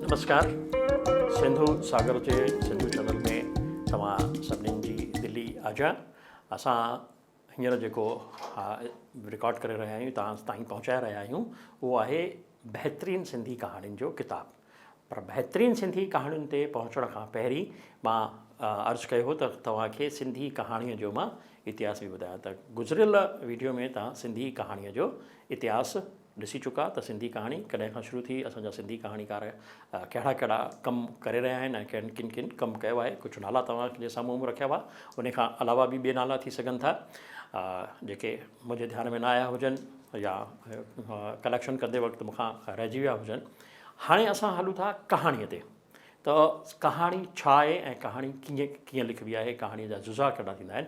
नमस्कार। सिंधु सागर जे Sindhu channel में तव्हां सभिनीनि जी दिली आजा। असां हींअर जेको रिकॉर्ड करे रहिया आहियूं, तव्हां ताईं पहुचाए रहिया आहियूं, उहो आहे बहितरीन सिंधी कहाणियुनि जो किताबु। पर बहितरीन सिंधी कहाणियुनि ते पहुचण खां पहिरीं मां अर्ज़ु कयो त तव्हांखे सिंधी कहाणीअ जो मां इतिहास बि ॿुधायां। त गुज़िरियल वीडियो में तव्हां सिंधी कहाणीअ जो इतिहास ॾिसी चुका त सिंधी कहाणी कॾहिं खां शुरू थी, असांजा सिंधी कहाणीकार कहिड़ा कहिड़ा कमु करे रहिया आहिनि ऐं किन किन कमु कयो आहे। कुझु नाला तव्हांजे साम्हूं बि रखिया हुआ, उन खां अलावा बि ॿिए नाला थी सघनि था जेके मुंहिंजे ध्यान में न आया हुजनि या कलेक्शन कंदे वक़्तु मूंखां रहिजी विया हुजनि। हाणे असां हलूं था कहाणीअ ते, त कहाणी छा आहे ऐं कहाणी कीअं लिखबी आहे, कहाणीअ जा जुज़ा कहिड़ा थींदा आहिनि।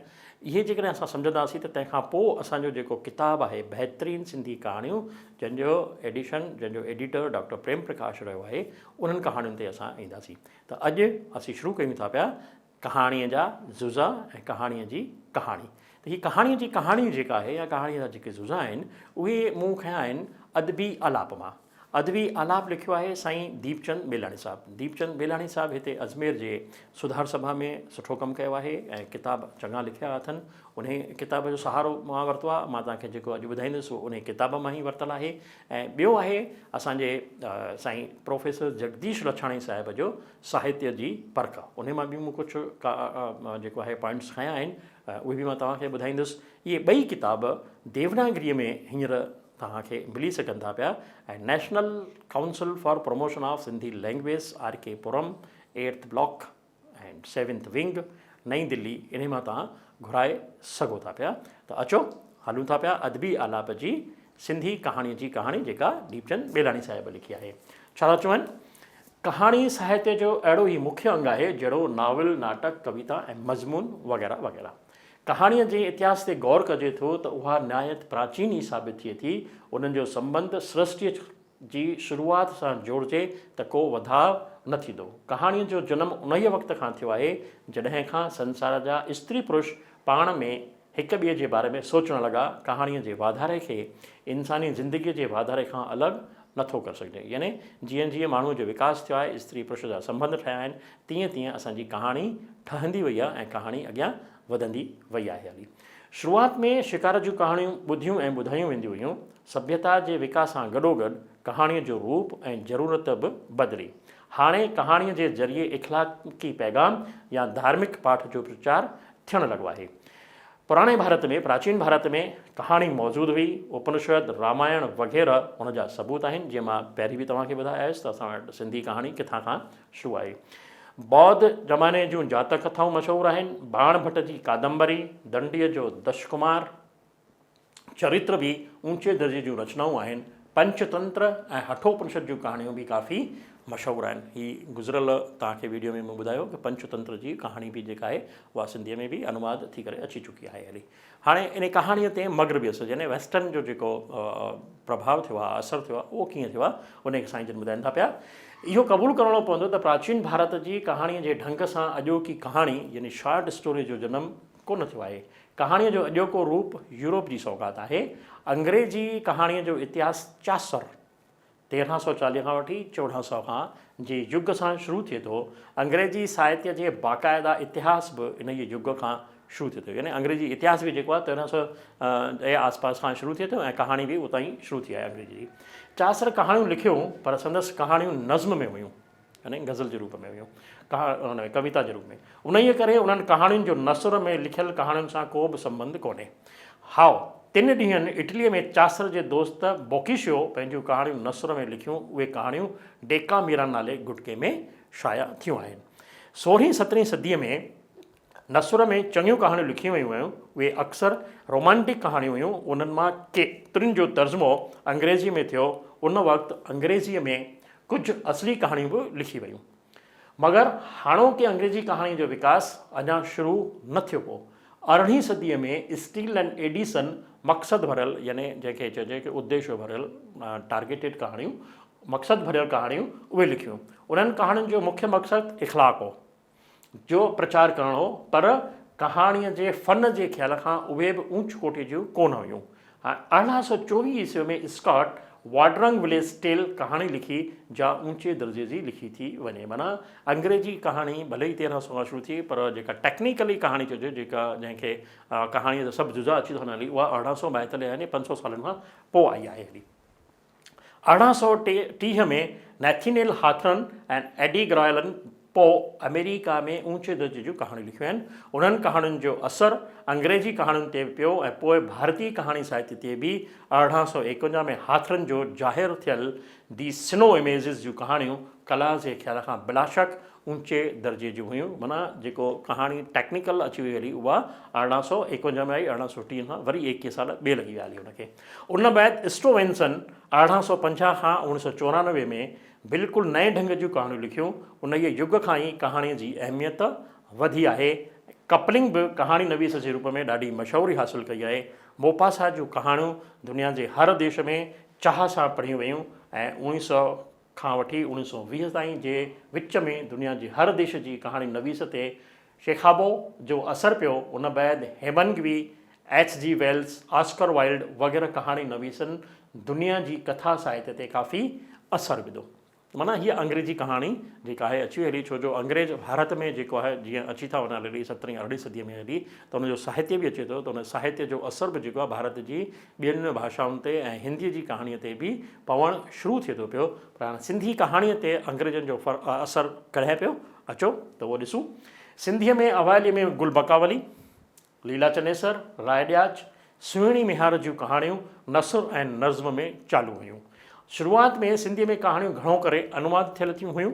इहे जेकॾहिं असां सम्झंदासीं त तंहिंखां पोइ असांजो जेको किताबु आहे बहितरीन सिंधी कहाणियूं, जंहिंजो एडिशन, जंहिंजो एडिटर डॉक्टर प्रेम प्रकाश रहियो आहे, उन्हनि कहाणियुनि ते असां ईंदासीं। त अॼु असीं शुरू कयूं था पिया कहाणीअ जा जुज़ा ऐं कहाणीअ जी कहाणी। त हीअ कहाणीअ जी कहाणी जेका आहे या कहाणीअ जा जेके जुज़ा आहिनि, उहे मूं खयां आहिनि अदबी आलाप मां। अदबी आलाप लिखियो आहे साईं दीपचंद बेलाणी साहिबु। दीपचंद बेलाणी साहिबु हिते अजमेर जे सुधार सभा में सुठो कमु कयो आहे ऐं किताब चङा लिखिया अथनि। उन किताब जो सहारो मां वरितो आहे। मां तव्हांखे जेको अॼु ॿुधाईंदुसि उन किताब मां ई वरितलु आहे। ऐं ॿियो आहे असांजे साईं प्रोफेसर जगदीश लछाणी साहिब जो साहित्य जी परख। उन मां बि मूं कुझु जेको आहे पॉइंट्स खयां आहिनि, उहे बि मां तव्हांखे ॿुधाईंदुसि। इहे ॿई किताब देवनागरीअ में हींअर तव्हांखे मिली सघनि था पिया। ऐं national council for promotion of Sindhi language RK Puram 8th block and 7th wing नई दिल्ली, इन मां तव्हां घुराए सघो था पिया। त अचो हलूं था पिया अदबी आलाप जी सिंधी कहाणीअ जी कहाणी जेका दीपचंद बेलाणी साहिब लिखी आहे। छा था चवनि, कहाणी साहित्य जो अहिड़ो ई मुख्य अंग आहे जहिड़ो नावल, नाटक, कविता ऐं मज़मून वग़ैरह वग़ैरह। कहाणीअ जे इतिहास ते गौर कजे थो त उहा निहायत प्राचीन ई साबित थिए थी। उन्हनि जो संबंध सृष्टिअ जी शुरूआति सां जोड़िजे त को वधाउ न थींदो। कहाणीअ जो जनमु उन ई वक़्त खां थियो आहे जॾहिं खां संसार जा स्त्री पुरुष पाण में हिक ॿिए जे बारे में सोचणु लॻा। कहाणीअ जे वाधारे खे इंसानी ज़िंदगीअ जे वाधारे खां अलॻि नथो करे सघिजे। यानी जीअं जीअं माण्हूअ जो विकास थियो आहे, स्त्री पुरुष जा संबंध ठहिया आहिनि, तीअं तीअं असांजी कहाणी ठहंदी वई आहे ऐं कहाणी अॻियां वधंदी वई आहे हली। शुरूआति में शिकार जूं कहाणियूं ॿुधियूं ऐं ॿुधायूं वेंदियूं हुयूं। सभ्यता जे विकास सां गॾोगॾु कहाणीअ जो रूप ऐं ज़रूरत बि बदिली। हाणे कहाणीअ जे ज़रिए इख़लाक़ी पैगाम या धार्मिक पाठ जो प्रचार थियणु लॻो आहे। पुराणे भारत में, प्राचीन भारत में कहाणी मौजूदु हुई। उपनिषद, रामायण वग़ैरह हुन जा सबूत आहिनि। जीअं मां पहिरीं बि तव्हांखे ॿुधायसि त असां वटि सिंधी कहाणी किथां खां शुरू आहे। बौद्ध ज़माने जूं जातक कथाऊं मशहूरु आहिनि। बाण भट्ट जी कादंबरी, दंडीअ जो दशकुमार चरित्र बि ऊचे दर्जे जूं रचनाऊं आहिनि। पंचतंत्र ऐं हठोपनिषद जूं कहाणियूं बि काफ़ी मशहूरु आहिनि। हीअ गुज़िरियल तव्हांखे वीडियो में मूं ॿुधायो कि पंचतंत्र जी कहाणी बि जेका आहे उहा सिंधीअ में बि अनुवाद थी करे अची चुकी आहे हली। हाणे इन कहाणीअ ते मग़रबी असर यानी वेस्टर्न जो जेको प्रभाव थियो आहे, असरु थियो आहे, उहो कीअं थियो आहे, उनखे साईं जन ॿुधाइनि था पिया। इहो क़बूलु करिणो पवंदो त प्राचीन भारत जी कहाणीअ जे ढंग सां अॼोकी कहाणी यानी शॉर्ट स्टोरी जो जनमु कोन थियो आहे। कहाणीअ जो अॼोको रूप यूरोप जी सौगात आहे। अंग्रेजी कहाणीअ जो इतिहास चासर 1340 खां वठी 1400 खां जे युग सां शुरू थिए थो। अंग्रेजी साहित्य जे बाक़ाइदा इतिहास बि इन ई युग खां शुरू थिए थो। यानी अंग्रेजी इतिहास बि जेको आहे 1300 जे आसपास खां शुरू थिए थो ऐं कहाणी बि उतां ई शुरू थी आहे अंग्रेजी जी। चासर कहाणियूं लिखियूं पर संदसि कहाणियूं नज़्म में हुयूं, यानी गज़ल जे रूप में हुयूं, कविता जे रूप में। उन ई करे उन्हनि कहाणियुनि जो नसर में लिखियल कहाणियुनि सां को बि संबंध कोन्हे। हाओ 3 ॾींहंनि इटलीअ में चासर जे दोस्त बोकिशियो पंहिंजूं कहाणियूं नसर में लिखियूं। उहे कहाणियूं डेकामीरा नाले गुटके में शाया थियूं आहिनि। 16वीं-17वीं सदीअ में नसर में चङियूं कहाणियूं लिखियूं वयूं हुयूं। उहे अक्सर रोमांटिक कहाणियूं हुयूं। उन्हनि मां केतिरियुनि जो तर्जुमो अंग्रेज़ीअ में थियो। उन वक़्तु अंग्रेज़ीअ में कुझु असली कहाणियूं बि लिखी वयूं। मगर हाणोकी अंग्रेजी कहाणी जो विकास अञा शुरू न थियो हो। 18वीं सदीअ में स्टील एंड एडिसन मक़सदु भरियल यानी जंहिंखे चइजे कि उद्देश्य भरियल टारगेटेड कहाणियूं, मक़सदु भरियल कहाणियूं उहे लिखियूं। उन्हनि कहाणियुनि जो मुख्य मक़सदु इख़लाक़ हो, जो प्रचार करणो हो, पर कहाणीअ जे फ़न जे ख़्याल खां उहे बि ऊच कोटि जूं कोन हुयूं। 1824 ईस्वी में स्कॉट वाडरंग विलेज टेल कहाणी लिखी जा ऊंचे दर्जे जी लिखी थी वञे। माना अंग्रेजी कहाणी भले ई 1300 खां शुरू थी पर जेका टेक्निकली कहाणी चइजे जेका जंहिंखे कहाणीअ जा सभु जुज़ा अची था वञनि हली उहा 1842 यानी 500 सालनि खां पोइ आई आहे हली। 1830 में नेथनियल हाथरन ऐं एडी ग्रायलन पोइ अमेरिका में ऊंचे दर्जे जूं कहाणियूं लिखियूं आहिनि। उन्हनि कहाणियुनि जो असरु अंग्रेजी कहाणियुनि ते पियो ऐं पोइ भारतीय कहाणी साहित्य ते बि। 1851 में हाथरन जो ज़ाहिरु थियल दी स्नो इमेजिस जूं कहाणियूं कला जे ख़्याल खां बिलाशक ऊंचे दर्जे जूं हुयूं। माना जेको कहाणी टेक्निकल अची वई हली उहा 1851 में आई, 1830 खां वरी 21 साल ॿिए लॻी विया हली हुनखे। उन बैदि स्टोवेंसन 1850 खां 1994 में बिल्कुलु नए ढंग जूं कहाणियूं लिखियूं। उन जे युग खां ई कहाणीअ जी अहमियत वधी आहे। कपलिंग बि कहाणी नवीस जे रूप में ॾाढी मशहूरी हासिलु कई आहे। मोपासा जूं कहाणियूं दुनिया जे हर देश में चाह सां पढ़ियूं वयूं ऐं 1900 खां वठी 1920 ताईं जे विच में दुनिया जे हर देश जी कहाणी नवीस ते शेखाबो जो असरु पियो। उन बैदि हेमंगवी, H.G. वेल्स, ऑस्कर वाइल्ड वग़ैरह कहाणी नवीसनि दुनिया जी कथा साहित्य ते काफ़ी असरु विधो। माना हीअ अंग्रेजी कहाणी जेका आहे अची हली, छो जो अंग्रेज भारत में जेको आहे जीअं अची था वञनि हली 17वीं 18वीं सदीअ में हली त उनजो साहित्य बि अचे थो त उन साहित्य जो असरु बि जेको आहे भारत जी ॿियनि भाषाउनि ते ऐं हिंदीअ जी कहाणीअ ते बि पवणु शुरू थिए थो पियो। पर हाणे सिंधी कहाणीअ ते अंग्रेजनि जो असरु कॾहिं पियो अचो त उहो ॾिसूं। सिंधीअ में अवाइली में गुल बकावली, लीला चनेसर, राय ॾियाच, सुहिणी मिहार जूं कहाणियूं नसर ऐं नज़्म में चालू हुयूं। शुरूआति में सिंधीअ में कहाणियूं घणो करे अनुवाद थियल थियूं हुयूं।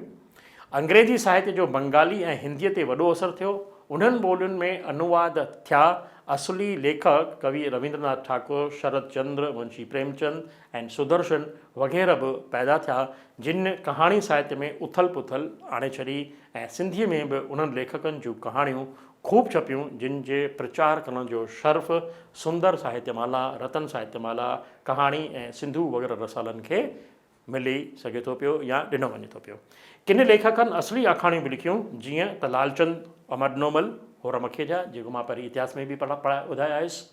अंग्रेजी साहित्य जो बंगाली ऐं हिंदीअ ते वॾो असरु थियो। उन्हनि ॿोलियुनि में अनुवाद थिया। असली लेखक कवि रविंद्रनाथ ठाकुर, शरद चंद्र, मुंशी प्रेमचंद ऐं सुदर्शन वग़ैरह बि पैदा थिया जिन कहाणी साहित्य में उथल पुथल आणे छॾी ऐं सिंधीअ में बि उन्हनि लेखकनि जूं कहाणियूं खूब छपियूं जिन जे प्रचार करण जो शर्फ़ सुंदर साहित्यमाला, रतन साहित्यमाला, कहाणी ऐं सिंधू वग़ैरह रसालनि खे मिली सघे थो पियो या ॾिनो वञे थो पियो। किन लेखकनि असली आखाणियूं बि लिखियूं जीअं त लालचंद अमरनोमल होर मखेजा जेको मां पहिरीं इतिहास में बि ॿुधायो आयुसि,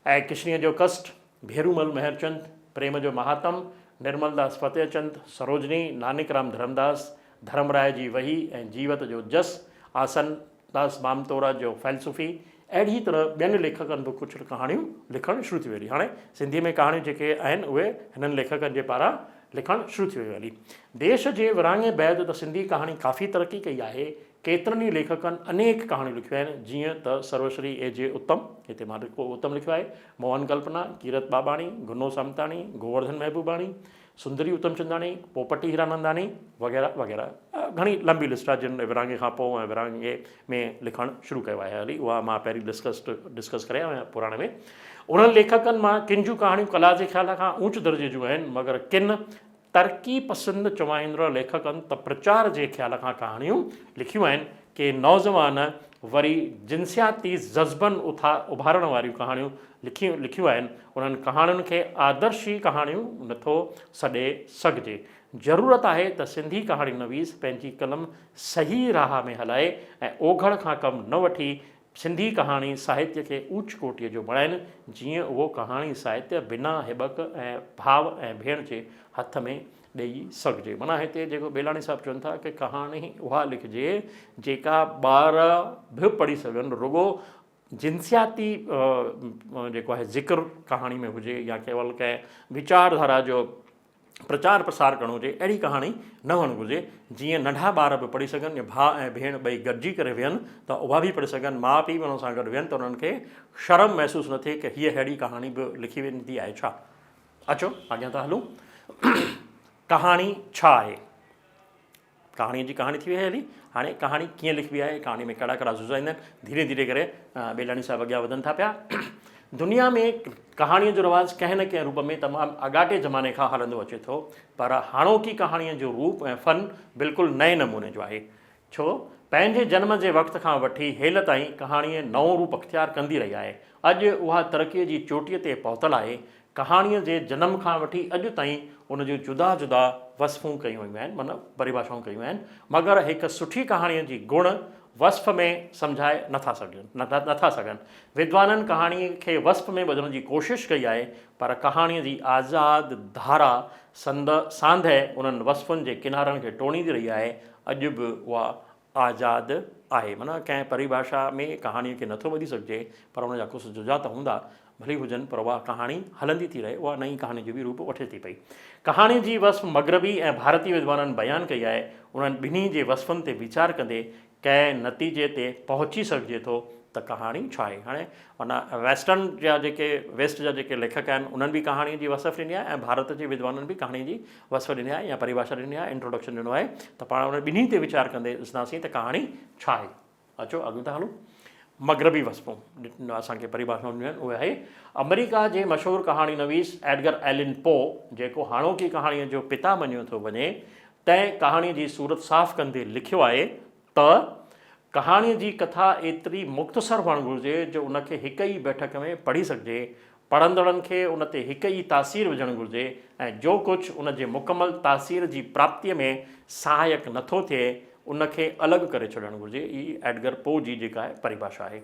ऐं किशनीअ जो कष्ट, भेरूमल मेहरचंद, प्रेम जो महात्म, निर्मलदास फतेहचंद, सरोजनी, नानकराम धरमदास, धर्मराय जी वही ऐं जीवत जो जस, आसन दास मामतोरा जो फ़ैलसूफ़ी। अहिड़ी तरह ॿियनि लेखकनि बि कुझु कहाणियूं लिखणु शुरू थी वई। हाणे सिंधीअ में कहाणियूं जेके आहिनि उहे हिननि लेखकनि जे पारां लिखणु शुरू थी वई हली। देश जे विरहाङे बैदि त सिंधी कहाणी काफ़ी तरक़ी कई आहे। केतिरनि ई लेखकनि अनेक कहाणियूं लिखियूं आहिनि जीअं त सर्वश्री A.J. उत्तम, हिते मां उत्तम लिखियो आहे, मोहन कल्पना, कीरत बाबाणी, गुनो समताणी, गोवर्धन महबूबाणी, सुंदरी उत्तमचंदाणी, पोपटी हीरानंदाणी वग़ैरह वग़ैरह। घणी लंबी लिस्ट आहे जिन विरहाङे खां पोइ ऐं विरहाङे में लिखणु शुरू कयो आहे हली। उहा मां पहिरीं डिस्कस करे आहियां पुराणे में। उन्हनि लेखकनि मां किन जूं कहाणियूं कला जे ख़्याल खां ऊच दर्जे जूं आहिनि, मगर किन तरक़ी पसंदि चवाईंदड़ लेखकनि त प्रचार जे ख़्याल खां कहाणियूं लिखियूं आहिनि कि नौजवान वरी जिन्सियाती जज़्बनि उभारण वारियूं कहाणियूं लिखियूं आहिनि। उन्हनि कहाणियुनि खे आदर्शी कहाणियूं नथो सॾे सघिजे। ज़रूरत आहे त सिंधी कहाणी नवीस पंहिंजी कलम सही राह में हलाए ऐं ओघड़ खां कमु न वठी सिंधी कहाणी साहित्य खे ऊच कोटीअ जो बणाइनि जीअं उहो कहाणी साहित्य बिना हिबक ऐं भाव ऐं भेण जे हथ में ॾेई सघिजे। माना हिते जेको बेलाणी साहिबु चवनि था कि कहाणी उहा लिखिजे जेका ॿार बि पढ़ी सघनि, रुगो जिन्सियाती जेको आहे ज़िक्र कहाणी में हुजे या केवल कंहिं वीचारधारा जो प्रचार प्रसार करणो हुजे, अहिड़ी कहाणी न हुअणु घुरिजे जीअं नंढा ॿार बि पढ़ी सघनि या भाउ ऐं भेण ॿई गॾिजी करे विहनि त उहा बि पढ़ी सघनि, माउ पीउ बि हुन सां गॾु विहनि त उन्हनि खे शर्म महसूसु न थिए कि हीअ अहिड़ी कहाणी बि लिखी वेंदी आहे छा। अचो अॻियां था हलूं। कहाणी छा आहे? कहाणीअ जी कहाणी थी वई हली। हाणे कहाणी कीअं लिखबी आहे, कहाणी में कहिड़ा कहिड़ा जुज़ ईंदा आहिनि, धीरे धीरे करे बेलाणी साहिबु अॻियां वधनि था पिया। दुनिया में कहाणीअ जो रवाज़ु कंहिं न कंहिं रूप में तमामु अॻाटे ज़माने खां हलंदो अचे थो, पर हाणोकी कहाणीअ जो रूप ऐं फ़न बिल्कुलु नए नमूने जो आहे। छो पंहिंजे जन्म जे वक़्त खां वठी हेल ताईं कहाणीअ नओं रूप अख़्तियार कंदी रही आहे। अॼु उहा तरक़ीअ जी चोटीअ ते पहुतल आहे। कहाणीअ जे जनम खां वठी अॼु ताईं उन जूं जुदा जुदा वसफ़ूं कयूं वयूं आहिनि, माना परिभाषाऊं कयूं आहिनि, मगर हिकु सुठी कहाणीअ जी गुण वस्फ़ में सम्झाए नथा सघनि। विद्वाननि कहाणीअ खे वस्फ़ में ॿधण जी कोशिशि कई आहे, पर कहाणीअ जी आज़ाद धारा सांदहि उन्हनि वस्फ़नि जे किनारनि खे टोड़ींदी रही आहे। अॼु बि उहा आज़ादु आहे। माना कंहिं परिभाषा में कहाणीअ खे नथो ॿधी सघिजे, पर उन जा कुझु जुज़ात हूंदा भली हुजनि, पर उहा कहाणी हलंदी थी रहे, उहा नई कहाणी जो बि रूप वठे थी पई। कहाणी जी वस्फ़ मग़रबी ऐं भारतीय विद्वाननि बयानु कई आहे। उन्हनि ॿिन्ही जे वस्फ़नि ते वीचार कंदे कंहिं नतीजे ते पहुची सघिजे थो त कहाणी छा आहे। हाणे माना वेस्टर्न जा वेस्ट जा जेके लेखक आहिनि उन्हनि बि कहाणीअ जी वस्फ़ ॾिनी आहे, ऐं भारत जे विद्वाननि बि कहाणीअ जी वस्फ़ ॾिनी आहे या परिभाषा ॾिनी आहे, इंट्रोडक्शन ॾिनो आहे। त पाण उन ॿिन्ही ते वीचार कंदे ॾिसंदासीं त कहाणी छा आहे। अचो अॻिते था हलूं। मग़रबी वस्फ़ूं असांखे परिभाषाऊं ॾिनियूं आहिनि, उहे आहे अमेरिका जे मशहूरु कहाणी नवीस एडगर एलन पो, जेको हाणोकी कहाणीअ जो पिता मञियो थो वञे, तंहिं कहाणीअ जी सूरत साफ़ कंदे लिखियो आहे त कहाणीअ जी कथा एतिरी मुख़्तसर हुअणु घुरिजे जो उनखे हिक ई बैठक में पढ़ी सघिजे। पढ़ंदड़नि खे उन ते हिक ई तासीर विझणु घुरिजे, ऐं जो कुझु उन जे मुकमल तासीर जी प्राप्तीअ में सहायक नथो थिए उनखे अलॻि करे छॾणु घुरिजे। ई एडगर पो जी जेका आहे परिभाषा आहे।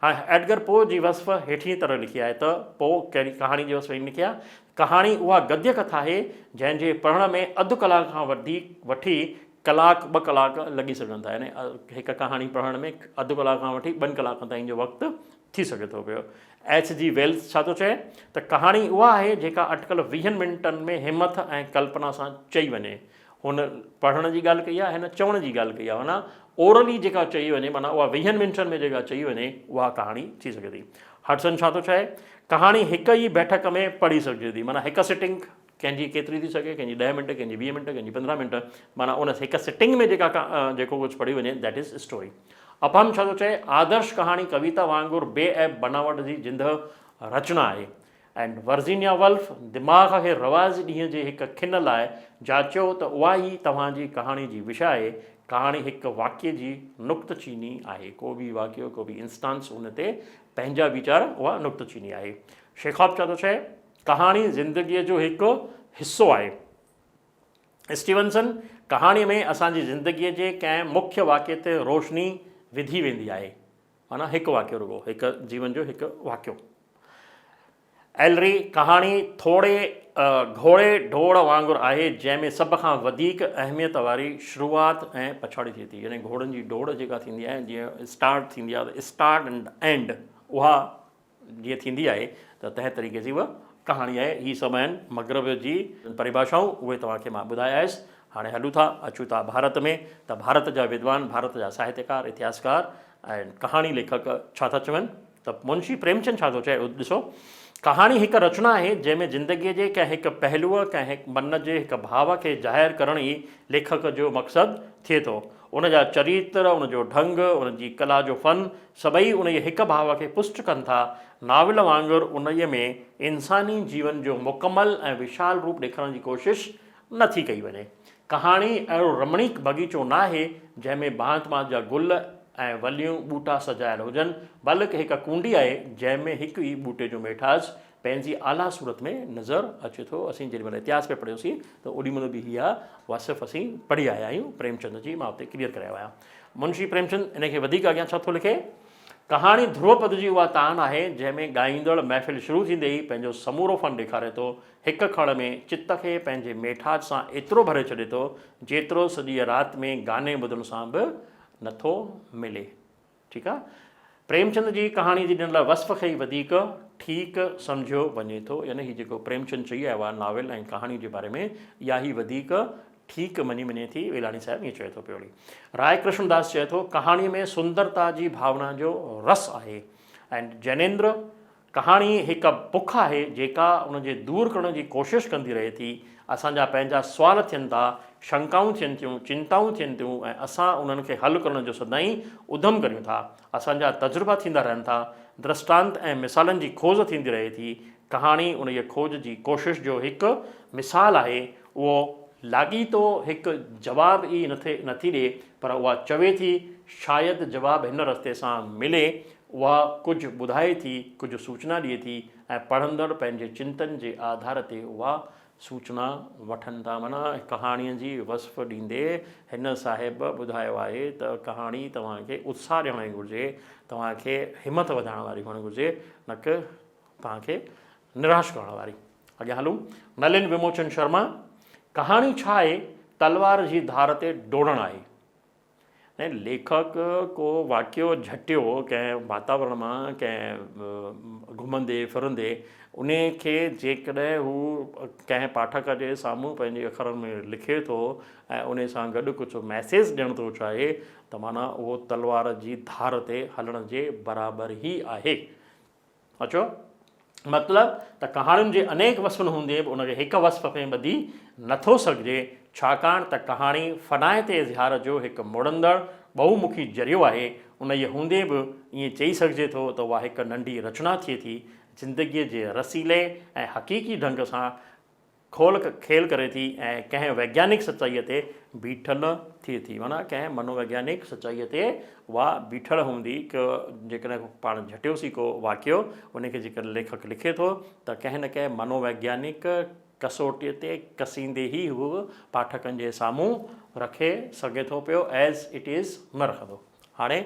हाणे एडगर पो जी वस्फ़ हेठीं तरह लिखी आहे त पो कहिड़ी कहाणी जी वस्फ़ लिखी आहे। कहाणी उहा गद्य कथा आहे जंहिंजे पढ़ण में अधु कलाक खां वठी कलाक 2 कलाक लॻी सघनि था। यानी हिकु कहाणी पढ़ण में अधु कलाक खां वठी 2 कलाक ताईं जो वक़्तु थी सघे थो पियो। H.G. वेल्स छा थो चए त कहाणी उहा आहे जेका अटकल 20 मिंटनि में हिमत ऐं कल्पना सां चई वञे। हुन पढ़ण जी ॻाल्हि कई आहे, हिन चवण जी ॻाल्हि कई आहे। माना ओरली जेका चई वञे, माना उहा 20 मिंटनि में जेका चई वञे उहा कहाणी थी सघे थी। हडसन छा थो चए, कहाणी हिक ई बैठक में पढ़ी सघिजे थी। माना हिकु सिटिंग कंहिंजी केतिरी थी सघे, कंहिंजी 10 मिंट, कंहिंजी 20 मिंट, कंहिंजी 15 मिंट, माना उन हिकु सिटिंग में जेको कुझु पढ़ी वञे दैट इज़ स्टोरी। अपहम छा थो चए, आदर्श कहाणी कविता वांगुरु बेऐब बनावट जी जिंदह रचना आहे। एंड वर्जीनिया वल्फ दिमाग़ खे रवाज़ ॾींहं जे हिकु खिन लाइ जाचियो त उहा ई तव्हांजी कहाणी जी विषय आहे। कहाणी हिकु वाक्य जी नुक्तचीनी आहे। को बि वाक्य, को बि इंस्टांस, उन ते पंहिंजा वीचार, उहा नुक्तचीनी आहे। शेखॉप छा थो चए, कहाणी ज़िंदगीअ जो हिकु हिसो आहे। स्टीवनसन, कहाणीअ में असांजी ज़िंदगीअ जे कंहिं मुख्य वाक्य ते रोशनी विधी वेंदी आहे। माना हिकु वाक्य, रुगो हिकु जीवन जो हिकु वाक्यो। एलरी, कहाणी थोड़े घोड़े ढोड़ वांगुरु आहे जंहिंमें सभ खां वधीक अहमियत वारी शुरूआत ऐं पछाड़ी थिए थी। यानी घोड़नि जी डोड़ जेका थींदी आहे, जीअं स्टार्ट थींदी आहे त स्टार्ट एंड एंड उहा जीअं थींदी आहे, त तंहिं तरीक़े जी उहा कहाणी आहे। ही सभु आहिनि मग़रब जी परिभाषाऊं, उहे तव्हांखे मां ॿुधाया आयसि। हाणे हलूं था, अचूं था भारत में। त भारत जा विद्वान, भारत जा साहित्यकार, इतिहासकार ऐं कहाणी लेखक छा था चवनि। त मुंशी प्रेमचंद छा थो चए, ॾिसो, कहाणी हिकु रचना आहे जंहिंमें ज़िंदगीअ जे कंहिं हिकु पहलूअ, कंहिं मन जे हिकु भाव खे ज़ाहिर करण ई लेखक जो मक़सदु थिए थो। उन जा चरित्र, उन जो ढंग, उन जी कला जो फ़न सभई उन जे हिकु भाव खे पुष्ट कनि था। नाविल वांगुरु उन में इंसानी जीवन जो मुकमल ऐं विशाल रूप ॾेखारण जी कोशिशि नथी कई वञे। कहाणी अहिड़ो रमणीक बगीचो न आहे जंहिंमें भांत भांत जा गुल ऐं वलियूं ॿूटा सजायल हुजनि, बल्कि हिकु कुंडी आहे जंहिंमें हिकु ई ॿूटे जो मेठास पंहिंजी आला सूरत में नज़र अचे थो। असीं जेॾी महिल इतिहास में पढ़ियोसीं त ओॾी महिल बि इहा वासिफ़ असीं पढ़ी आया आहियूं प्रेमचंद जी, मां उते क्लियर करे आहियां। मुंशी प्रेमचंद इन खे वधीक अॻियां छा थो लिखे, कहाणी ध्रुवपद जी उहा तान आहे जंहिंमें ॻाईंदड़ महफ़िल शुरू थींदे ई पंहिंजो समूरो फ़न ॾेखारे थो। हिकु खड़ में चित खे पंहिंजे मेठास सां एतिरो भरे छॾे थो जेतिरो सॼी राति में गाने ॿुधण सां बि नथो मिले। ठीकु आहे। प्रेमचंद जी कहाणी जी ॾिनल वस्फ़ खे ई वधीक ठीकु सम्झियो वञे थो। यानी हीउ जेको प्रेमचंद चई आयो आहे नाविल ऐं कहाणी जे बारे में, इहा ई वधीक ठीकु मञी वञे थी। वेलाणी साहिबु ईअं चए थो पियो। राय कृष्णदास चए थो, कहाणीअ में सुंदरता जी भावना जो रस आहे। ऐं जैनेंद्र, कहाणी हिकु बुख आहे जेका उनजे दूरि करण जी कोशिशि कंदी रहे थी। असांजा पंहिंजा सुवाल थियनि था, शंकाऊं थियनि थियूं, चिंताऊं थियनि थियूं, ऐं असां उन्हनि खे हल करण जो सदाईं उधम करियूं था। असांजा तजुर्बा थींदा रहनि था, दृष्टांत ऐं मिसालनि जी खोज थींदी रहे थी। कहाणी उन जी खोज जी कोशिशि जो हिकु मिसाल आहे। उहो लाॻीतो हिकु जवाबु ई नथी ॾिए, पर उहा चवे थी शायदि जवाबु हिन रस्ते सां मिले। उहा कुझु ॿुधाए थी, कुझु सूचना ॾिए थी, ऐं पढ़ंदड़ पंहिंजे चिंतन जे आधार ते उहा सूचना वठनि था। माना कहाणीअ जी वस्फ़ ॾींदे हिन साहिब ॿुधायो आहे त कहाणी तव्हांखे उत्साह ॾियणु घुरिजे, तव्हांखे हिमत वधाइण वारी हुअणु घुरिजे, न की तव्हांखे निराश करण वारी। अॻियां हलूं। नलिन विमोचन शर्मा, कहाणी छा आहे? तलवार जी धार ते डोड़णु आहे। ऐं लेखक को वाक़ियो झटियो कंहिं वातावरण मां, कंहिं घुमंदे फिरंदे, उन खे जेकॾहिं हू कंहिं पाठक जे साम्हूं पंहिंजे अख़रनि में लिखे थो ऐं उन सां गॾु कुझु मैसेज ॾियणु थो चाहे, त माना उहो तलवार जी धार ते हलण जे बराबरि ई आहे। अचो, मतिलबु त कहाणियुनि जे अनेक वस्फ़ हूंदे बि उनखे हिकु वस्फ़ में ॿधी नथो सघिजे, छाकाणि त कहाणी फ़नाए ते इज़हार जो हिकु मुड़ंदड़ बहुमुखी ज़रियो आहे। उन जे हूंदे बि ईअं चई सघिजे थो त उहा हिकु नंढी रचना थिए थी, ज़िंदगीअ जे रसीले ऐं हक़ीक़ी ढंग सां खेल करे थी ऐं कंहिं वैज्ञानिक सचाईअ ते बीठल थिए थी। माना कंहिं मनोवैज्ञानिक सचाईअ ते उहा बीठल हूंदी कि जेकॾहिं पाण झटियोसीं को वाक़ियो, उनखे जेकर लेखक लिखे थो त कंहिं न कंहिं मनोवैज्ञानिक कसोटीअ ते कसींदे ई हू पाठकनि जे साम्हूं रखे सघे थो पियो एज़ इट इज़ न रखंदो। हाणे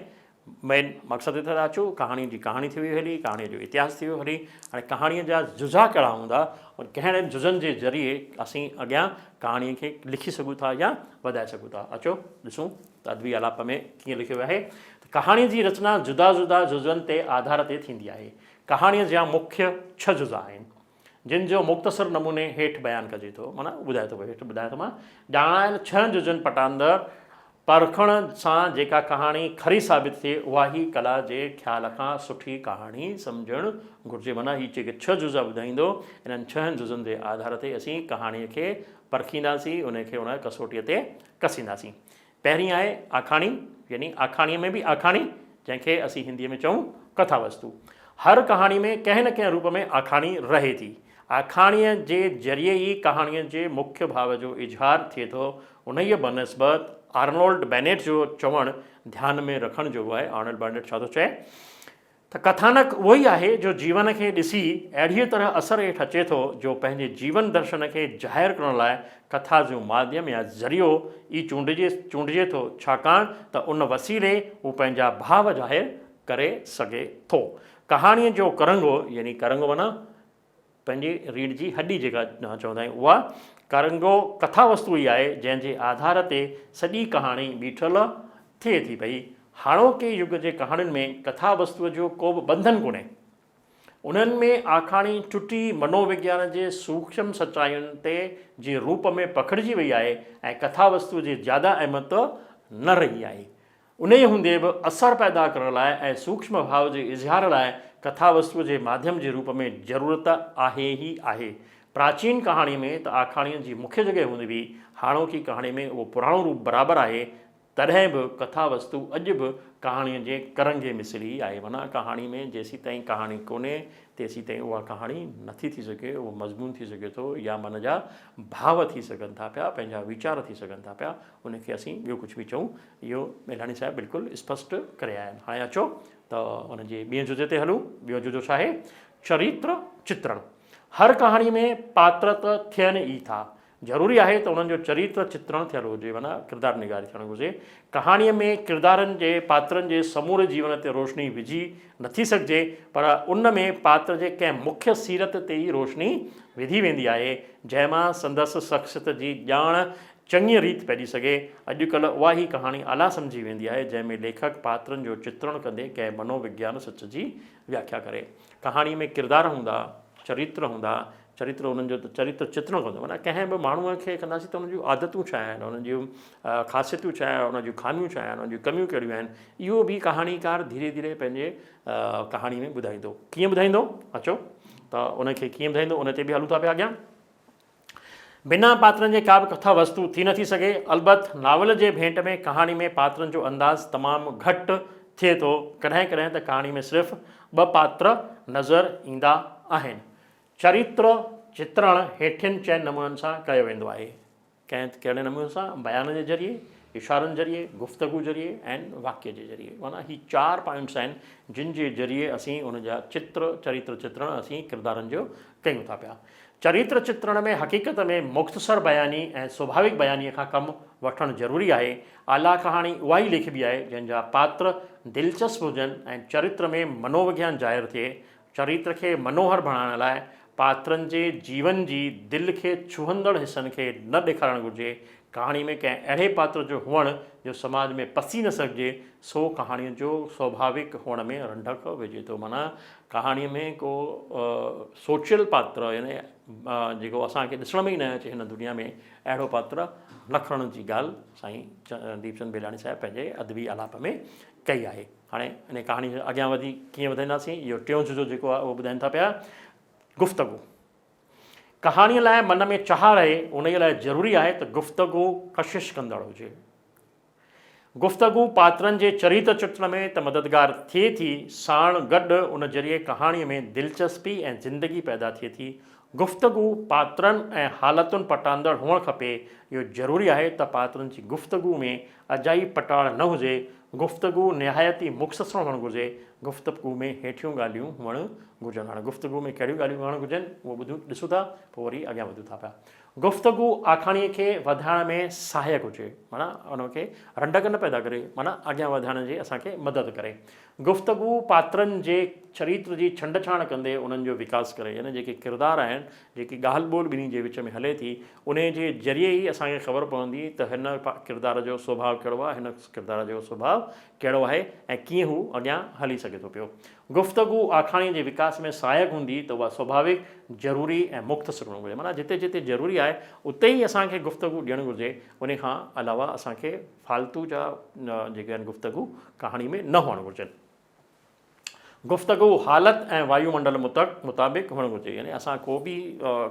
मेन मक़सदु ते था अचूं। कहाणी जी कहाणी थी वई हली, कहाणीअ जो इतिहास थी वियो हली। हाणे कहाणीअ जा जुज़ा कहिड़ा हूंदा और कहिड़े जुज़नि जे ज़रिए असीं अॻियां कहाणीअ खे लिखी सघूं था या वधाए सघूं था। अचो ॾिसूं त अदबी आलाप में कीअं लिखियो आहे। कहाणीअ जी रचना जुदा जुदा जुज़नि ते आधार ते थींदी आहे। कहाणीअ जा मुख्य 6 जुज़ा आहिनि, जिन जो मुख़्तसर नमूने हेठि बयानु कजे थो। माना ॿुधाए थो, हेठि ॿुधाए थो मां। ॼाणायल 6 जुज़नि पटांदड़ परखण सां जेका कहाणी खरी साबित थिए, उहा ई कला जे ख़्याल खां सुठी कहाणी सम्झणु घुरिजे। माना हीअ जेके 6 जुज़ ॿुधाईंदो, इन्हनि 6 जुज़नि जे आधार ते असीं कहाणीअ खे परखींदासीं, उनखे उन कसोटीअ ते कसींदासीं। पहिरीं आहे आखाणी, यानी आखाणीअ में बि आखाणी, जंहिंखे असीं हिंदीअ में चऊं कथा वस्तु। हर कहाणी में कंहिं न कंहिं रूप में आखाणी रहे थी। आखाणीअ जे ज़रिए ई कहाणीअ जे मुख्य भाव जो इज़हार थिए थो। उन ई बनस्बत आर्नोल्ड बेनेट जो चवणु ध्यान में रखण जो आहे। आर्नोल्ड बेनेट छा थो चए त कथानक उहो ई आहे जो जीवन खे ॾिसी अहिड़ीअ तरह असर हेठि अचे थो, जो पंहिंजे जीवन दर्शन खे ज़ाहिर करण लाइ कथा जो माध्यम या ज़रियो ई चूंडिजे थो, छाकाणि त उन वसीले हू पंहिंजा भाव ज़ाहिर करे सघे थो। कहाणीअ जो करंगो, यानी करंगो माना पंहिंजी रीढ़ जी हॾी जेका चवंदा आहियूं, उहा करंगो कथा वस्तु ई आहे, जंहिंजे आधार ते सॼी कहाणी बीठल थिए थी पई। हाणोके युग जे कहाणियुनि में कथा वस्तुअ जो को बि बंधन कोन्हे। उन्हनि में आखाणी टुटी मनोविज्ञान जे सूक्ष्म सचायुनि ते जे रूप में पखिड़िजी वई आहे ऐं कथा वस्तुअ जी ज़्यादा अहमियत न रही आहे। उन ई हूंदे बि असर पैदा करण लाइ ऐं सूक्ष्म भाव जे इज़हार लाइ कथा वस्तुअ जे माध्यम जे रूप में ज़रूरत आहे ई आहे। प्राचीन कहाणी में त आखाणीअ जी मुख्य जॻह हूंदी हुई, हाणोकी कहाणी में उहो पुराणो रूप बराबरि आहे। तॾहिं बि कथा वस्तु अॼु बि कहाणीअ जे करंगे मिसरी आहे। माना कहाणी में जेसीं ताईं कहाणी कोन्हे, तेसीं ताईं उहा कहाणी नथी थी सघे, उहो मज़मून थी सघे थो, या मन जा भाव थी सघनि था पिया, पंहिंजा वीचार थी सघनि था पिया। उनखे असीं ॿियो कुझु बि चऊं। इहो मेलाणी साहिबु बिल्कुलु स्पष्ट करे आया आहिनि। हाणे अचो त उनजे ॿिए जुज़े ते हलूं। ॿियो जुज़ो छा आहे? चरित्र चित्रण। हर कहाणी में पात्र त थियनि ई था, ज़रूरी आहे त उन्हनि जो चरित्र चित्रण थियलु हुजे, माना किरदारु निगारी थियणु घुरिजे। कहाणीअ में किरदारनि जे पात्रनि जे समूरे जीवन ते रोशनी विझी नथी सघिजे, पर उन में पात्र जे कंहिं मुख्य सीरत ते ई रोशनी विधी वेंदी आहे, जंहिंमां संदसि शख़्सियत जी ॼाण चङी रीति पइजी सघे। अॼुकल्ह उहा ई कहाणी आला सम्झी वेंदी आहे, जंहिंमें लेखक पात्रनि जो चित्रण कंदे कंहिं मनोविज्ञान सच जी व्याख्या करे। कहाणी में किरदार हूंदा, चरित्र हूंदा, चरित्र उन्हनि जो चरित्र चित्रण कंदो। माना कंहिं बि माण्हूअ खे कंदासीं त उन जूं आदतूं छा आहिनि, उन्हनि जूं ख़ासियतूं छा आहिनि, उन जूं ख़ामियूं छा आहिनि, उन जूं कमियूं कहिड़ियूं आहिनि, इहो बि कहाणीकार धीरे धीरे पंहिंजे कहाणी में ॿुधाईंदो। कीअं ॿुधाईंदो? अचो त उनखे कीअं ॿुधाईंदो, उन ते बि हलूं था पिया अॻियां। बिना पात्रनि जे का बि कथा वस्तु थी नथी सघे। अलबत् नावल जे भेंट में कहाणी में पात्रनि जो अंदाज़ तमामु घटि थिए थो। कॾहिं कॾहिं त कहाणी में सिर्फ़ु 2 पात्र नज़र ईंदा आहिनि। चरित्र चित्रण हेठियुनि 4 नमूननि सां कयो वेंदो आहे। कहिड़े नमूने सां? बयान जे ज़रिए, इशारनि ज़रिए, गुफ़्तगू ज़रिए ऐं वाक्य जे ज़रिए। माना ही 4 पॉइंट्स आहिनि, जिन जे ज़रिए असीं उन जा चरित्र चित्रण असीं किरदारनि जो कयूं था पिया। चरित्र चित्रण में हक़ीक़त में मुख़्तसर बयानी ऐं स्वाभाविक बयानीअ खां कमु वठणु ज़रूरी आहे। आला कहाणी उहा ई लिखिबी आहे जंहिंजा पात्र दिलचस्प हुजनि ऐं चरित्र में मनोविज्ञान ज़ाहिरु थिए। चरित्र खे मनोहर बणाइण लाइ पात्रनि जे जीवन जी दिलि खे छुहंदड़ हिसनि खे न ॾेखारणु घुरिजे। कहाणी में कंहिं अहिड़े पात्र जो हुअणु जो समाज में पसी न सघिजे, सो कहाणीअ जो स्वाभाविक हुअण में रंडक विझे थो। माना कहाणीअ में को सोचियल पात्र यानी जेको असांखे ॾिसण में ई न अचे हिन दुनिया में, अहिड़ो पात्र न खणण जी ॻाल्हि साईं दीपचंद बेलाणी साहिबु पंहिंजे अदबी आलाप में कई आहे। हाणे इन कहाणी अॻियां वधी कीअं वधाईंदासीं, इहो टियों जुज़ो जेको आहे उहो ॿुधाइनि था पिया। गुफ़्तगू कहाणीअ लाइ मन में चाह रहे, उन लाइ ज़रूरी आहे त गुफ़्तगू कशिश कंदड़ हुजे। गुफ़्तगू पात्रनि जे चरित्र चित्रण में त मददगार थिए थी, साण गॾु उन ज़रिए कहाणीअ में दिलचस्पी ऐं ज़िंदगी पैदा थिए थी। गुफ़्तगू पात्रनि ऐं हालतुनि पटाईंदड़ हुअणु खपे। इहो ज़रूरी आहे त पात्रनि जी गुफ़्तगू में अजाई पटाड़ न हुजे। गुफ़्तगू निहायती मुख़्तसर हुअणु घुरिजे। गुफ़्तगू में हेठियूं ॻाल्हियूं हुअणु घुरिजनि। हाणे गुफ़्तगू में कहिड़ियूं ॻाल्हियूं हुअणु घुरिजनि उहो ॾिसूं था, पोइ वरी अॻियां वधूं था पिया। गुफ़्तगू आखाणीअ खे वधाइण में सहायक हुजे, माना उनखे रंडक न पैदा करे, माना अॻियां वधाइण जी असांखे मदद करे। गुफ़्तगू पात्रनि जे चरित्र जी छंड-छाण कंदे उन्हनि जो विकास करे, यानी जेके किरदार आहिनि, जेकी ॻाल्हि ॿोल ॿिन्ही जे विच में हले थी, उन जे ज़रिए ई असांखे ख़बर पवंदी त हिन किरदार जो स्वभाव कहिड़ो आहे, हिन किरदार जो स्वभाव कहिड़ो आहे ऐं कीअं हू अॻियां हली सघे थो पियो। गुफ़्तगू आखाणीअ जे विकास में सहायक हूंदी त उहा स्वाभाविक, ज़रूरी ऐं मुख़्तसर हुअणु घुरिजे। माना जिते जिते ज़रूरी आहे उते ई असांखे गुफ़्तगू ॾियणु घुरिजे। उन खां अलावा असांखे फालतू जा जेके आहिनि गुफ़्तगू कहाणी में न हुअणु घुरिजनि। गुफ़्तगू हालत ऐं वायुमंडल मुताबिक़ हुअणु घुरिजे। यानी असां को बि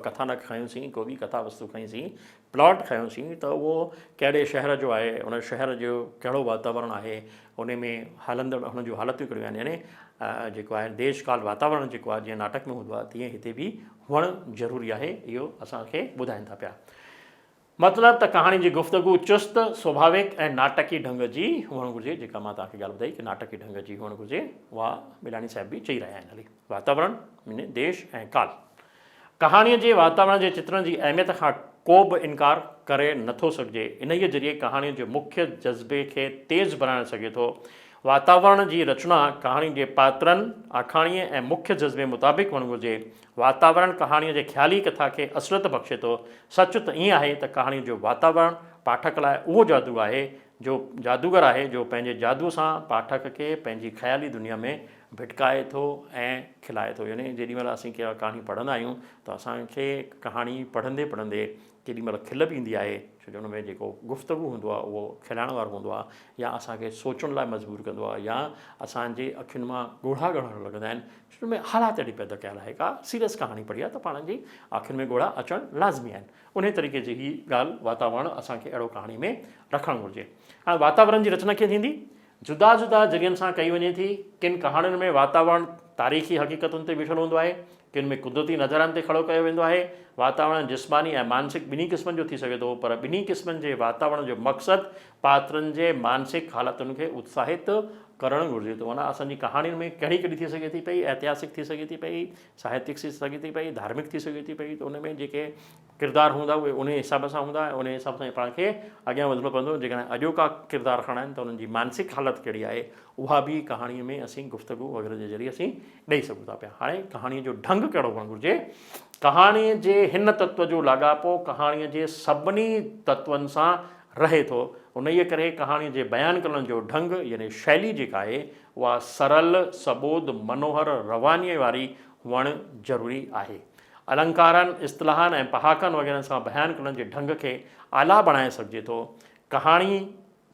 कथा न खयोसीं, को बि कथा वस्तु खईंसीं, प्लॉट खयोसीं, त उहो कहिड़े शहर जो आहे, उन शहर जो कहिड़ो वातावरण आहे, उन में हलंदड़ हुन जूं हालतूं कहिड़ियूं आहिनि, यानी जेको आहे देश काल वातावरण जेको आहे जीअं नाटक में हूंदो आहे तीअं हिते बि हुअणु ज़रूरी आहे। इहो असांखे ॿुधाइनि था पिया। मतिलबु त कहाणी जी गुफ़्तगू चुस्त, स्वाभाविक ऐं नाटकी ढंग जी हुअणु घुरिजे। जेका मां तव्हांखे ॻाल्हि ॿुधाई की नाटकी ढंग जी हुअणु घुरिजे, उहा बेलाणी साहिब बि चई रहिया आहिनि। हली वातावरण माने देश ऐं काल। कहाणीअ जे वातावरण जे चित्रण जी अहमियत खां को बि इनकार करे नथो सघिजे। इन जे ज़रिए कहाणीअ जे मुख्य जज़्बे खे तेज़ बणाए सघे थो। वातावरण जी रचना कहाणी जे पात्रनि, आखाणीअ ऐं मुख्य जज़्बे मुताबिक़ हुअणु घुरिजे। वातावरण कहाणीअ जे ख़्याली कथा खे असरत बख़्शे थो। सच त ईअं आहे त कहाणीअ जो वातावरण पाठक लाइ उहो जादू आहे, जो जादूगर आहे, जो पंहिंजे जादूअ सां पाठक खे पंहिंजी ख़्याली दुनिया में भिटकाए थो ऐं खिलाए थो। यानी जेॾीमहिल असीं कंहिं कहाणी पढ़ंदा आहियूं त असांखे कहाणी पढ़ंदे पढ़ंदे केॾीमहिल खिल बि ईंदी आहे, छो जो हुन में जेको गुफ़्तगू हूंदो आहे उहो खिलाइण वारो हूंदो आहे, या असांखे सोचण लाइ मजबूर कंदो आहे, या असांजे अखियुनि मां ॻोढ़ा ॻणणु लॻंदा आहिनि, छो में हालात अहिड़ी पैदा कयल आहे। का सीरियस कहाणी पढ़ी आहे त पाण जी अखियुनि में ॻोढ़ा अचणु लाज़मी आहिनि। उन तरीक़े जी ही ॻाल्हि वातावरण असांखे अहिड़ो कहाणी में रखणु घुरिजे। हाणे वातावरण जी रचना कीअं थींदी? जुदा जुदा ज़रियनि सां कई वञे थी। किन कहाणियुनि में वातावरण तारीख़ी हक़ीक़तुनि ते बीठल हूंदो आहे, किन में कुदरती नज़ारनि ते खड़ो कयो वेंदो आहे। वातावरण जिस्मानी ऐं मानसिक ॿिन्ही क़िस्मनि जो थी सघे थो, पर ॿिन्ही क़िस्मनि जे वातावरण जो मक़सदु पात्रनि जे मानसिक हालतुनि खे उत्साहित करणु घुरिजे थो। माना असांजी कहाणियुनि में कहिड़ी कहिड़ी थी सघे थी पई, ऐतिहासिक थी सघे थी पई, साहित्यिक थी सघे थी पई, धार्मिक थी सघे थी पई। त उन में जेके किरदार हूंदा उहे उन हिसाब सां हूंदा ऐं उन हिसाब सां पाण खे अॻियां वधिणो पवंदो। जेकॾहिं अॼोका किरदार खणा आहिनि त उन्हनि जी मानसिक हालत कहिड़ी आहे, उहा बि कहाणीअ में असीं गुफ़्तगू वग़ैरह जे ज़रिए असीं ॾेई सघूं था पिया। हाणे कहाणीअ जो ढंग कहिड़ो हुअणु घुरिजे? कहाणीअ जे हिन तत्व जो लाॻापो कहाणीअ जे सभिनी तत्वनि सां रहे थो। उन ई करे कहाणीअ जे बयानु करण जो ढंग यानी शैली जेका आहे उहा सरल, सबोध, मनोहर, रवानीअ वारी हुअणु ज़रूरी आहे। अलंकारनि, इस्तिलाहनि ऐं पहाकनि वग़ैरह सां बयानु करण जे ढंग खे आला बणाए सघिजे थो। कहाणी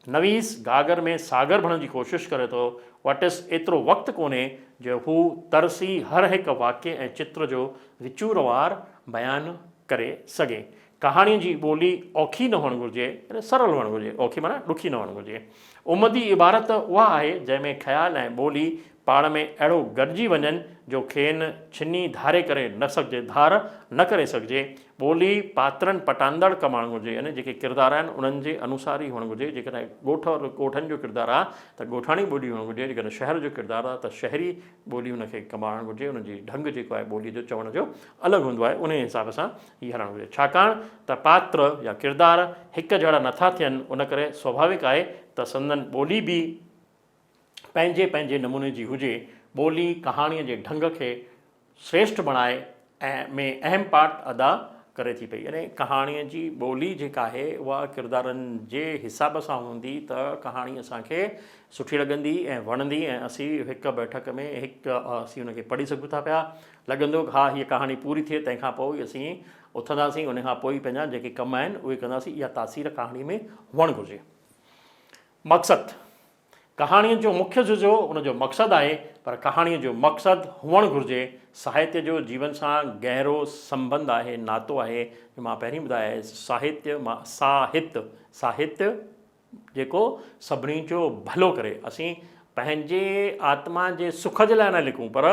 नवीस गागर में सागर बणण जी कोशिशि करे थो। वटिस एतिरो वक़्तु कोन्हे जो हू तरसी हर हिकु वाक्य ऐं चित्र जो विचूरवार बयानु करे सघे। कहाणीअ जी ॿोली औखी न हुअणु घुरिजे, यानी सरल हुअणु घुरिजे। औखी माना ॾुखी न हुअणु घुरिजे। उमदी इबारत उहा आहे जंहिंमें ख़्याल ऐं ॿोली पाण में अहिड़ो गॾिजी वञनि जो खेनि छिनी धारे करे न सघिजे, धार न करे सघिजे। ॿोली पात्रनि पटांदड़ कमाइणु घुरिजे, यानी जेके किरदार आहिनि उन्हनि जे अनुसार ई हुअणु घुरिजे। जेकॾहिं ॻोठ और ॻोठनि जो किरदारु आहे त ॻोठाणी ॿोली हुअणु घुरिजे, जेकॾहिं शहर जो किरदारु आहे त शहरी ॿोली हुनखे कमाइणु घुरिजे। हुनजी ढंग जेको आहे ॿोलीअ जो चवण जो अलॻि हूंदो आहे, उन हिसाब सां ई हलणु घुरिजे। छाकाणि त पात्र या किरदार हिकु जहिड़ा नथा थियनि, उन करे स्वाभाविक आहे त संदन ॿोली बि पंहिंजे पंहिंजे नमूने जी हुजे। ॿोली कहाणीअ जे ढंग खे श्रेष्ठ बणाए ऐं में अहम पार्ट अदा करे थी पई। यानी कहाणीअ जी ॿोली जेका आहे उहा किरदारनि जे हिसाब सां हूंदी त कहाणी असांखे सुठी लॻंदी ऐं वणंदी, ऐं असीं हिकु बैठक में असीं हुनखे पढ़ी सघूं था पिया। लॻंदो हा हीअ कहाणी पूरी थिए, तंहिंखां पोइ असीं उथंदासीं, उन खां पोइ पंहिंजा जेके कम आहिनि उहे कंदासीं। इहा तासीर कहाणी में हुअणु घुरिजे। मक़सदु, कहाणीअ जो मुख्य जुज़ो उनजो मक़सदु आहे, पर कहाणीअ जो मक़सदु हुअणु घुरिजे। साहित्य जो जीवन सां गहरो संबंध आहे, नातो आहे। मां पहिरीं ॿुधायो साहित्य जेको सभिनी जो भलो करे। असीं पंहिंजे आत्मा जे सुख जे लाइ न लिखूं, पर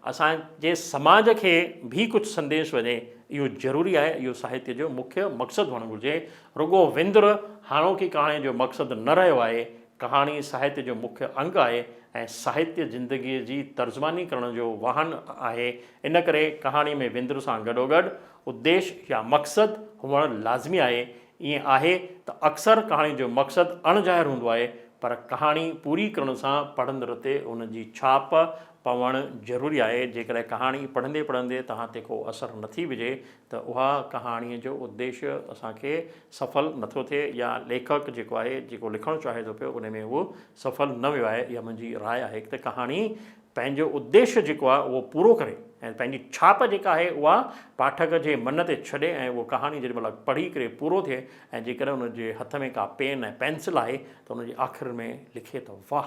असांजे समाज खे बि कुझु संदेश वञे, इहो ज़रूरी आहे। इहो साहित्य जो मुख्य मक़सदु हुअणु घुरिजे। रुॻो विंदुर हाणोकी कहाणीअ जो मक़सदु न रहियो आहे। कहाणी साहित्य जो मुख्य अंग आहे ऐं साहित्य ज़िंदगीअ जी तर्जुमानी करण जो वाहन आहे। इन करे कहाणीअ में विंदुर सां गॾोगॾु उद्देश्य या मक़सदु हुअणु लाज़मी आहे। ईअं आहे त अक्सर कहाणी जो मक़सदु अणज़ाहिर हूंदो आहे, पर कहाणी पूरी करण सां पढ़ंदड़ ते उनजी छाप पवणु ज़रूरी आहे। जेकॾहिं कहाणी पढ़ंदे पढ़ंदे तव्हां ते को असरु नथी विझे त उहा कहाणीअ जो उद्देश्य असांखे सफल नथो थिए, या लेखक जेको आहे जेको लिखणु चाहे थो पियो उन में उहो सफल न वियो आहे। इहा मुंहिंजी राय आहे त कहाणी पंहिंजो उद्देश्य जेको आहे उहो पूरो करे ऐं पंहिंजी छाप जेका आहे उहा पाठक जे मन ते छॾे, ऐं उहो कहाणी जेॾीमहिल पढ़ी करे पूरो थिए ऐं जेकॾहिं उनजे हथ में का पेन ऐं पेंसिल आहे त उनजे आख़िर में लिखे त वाह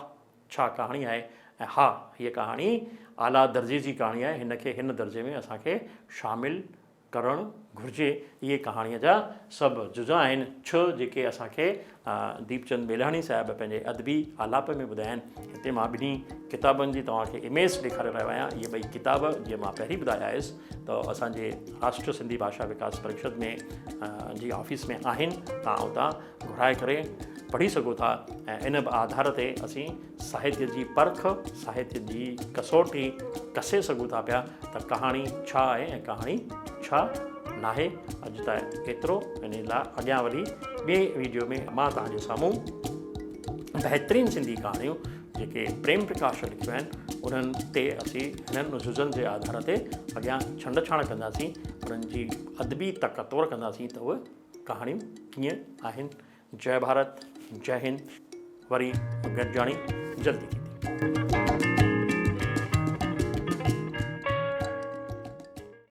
छा कहाणी आहे, ऐं हा हीअ कहाणी आला दर्जे जी कहाणी आहे, हिनखे हिन दर्जे में असांखे शामिलु करणु घुरिजे। इहे कहाणीअ जा सभु जुज़ा आहिनि। छह जेके असांखे दीपचंद बेलाणी साहिबु पंहिंजे अदबी आलाप में ॿुधाया आहिनि। हिते मां ॿिन्ही किताबनि जी तव्हांखे इमेज ॾेखारे रहियो आहियां। इहे ॿई किताब जीअं मां पहिरीं ॿुधाया आयुसि त असांजे राष्ट्र सिंधी भाषा विकास परिषद में जी ऑफिस में आहिनि। तव्हां उतां घुराए करे पढ़ी सघो था, ऐं इन आधार ते असीं साहित्य जी परख, साहित्य जी कसोटी कसे सघूं था पिया त कहाणी छा आहे ऐं कहाणी छा नाहे। अॼु त एतिरो। इन लाइ अॻियां वरी ॿिए वीडियो में मां तव्हांजे साम्हूं बहितरीनु सिंधी कहाणियूं जेके प्रेम प्रकाश लिखियूं आहिनि उन्हनि ते असीं हिननि जुज़नि जे आधार ते अॻियां छंड-छाण कंदासीं, उन्हनि जी अदबी तकतोर कंदासीं त उहे कहाणियूं कीअं आहिनि। जय भारत, जय हिंद। वरी गॾिजाणी जल्दी थींदी।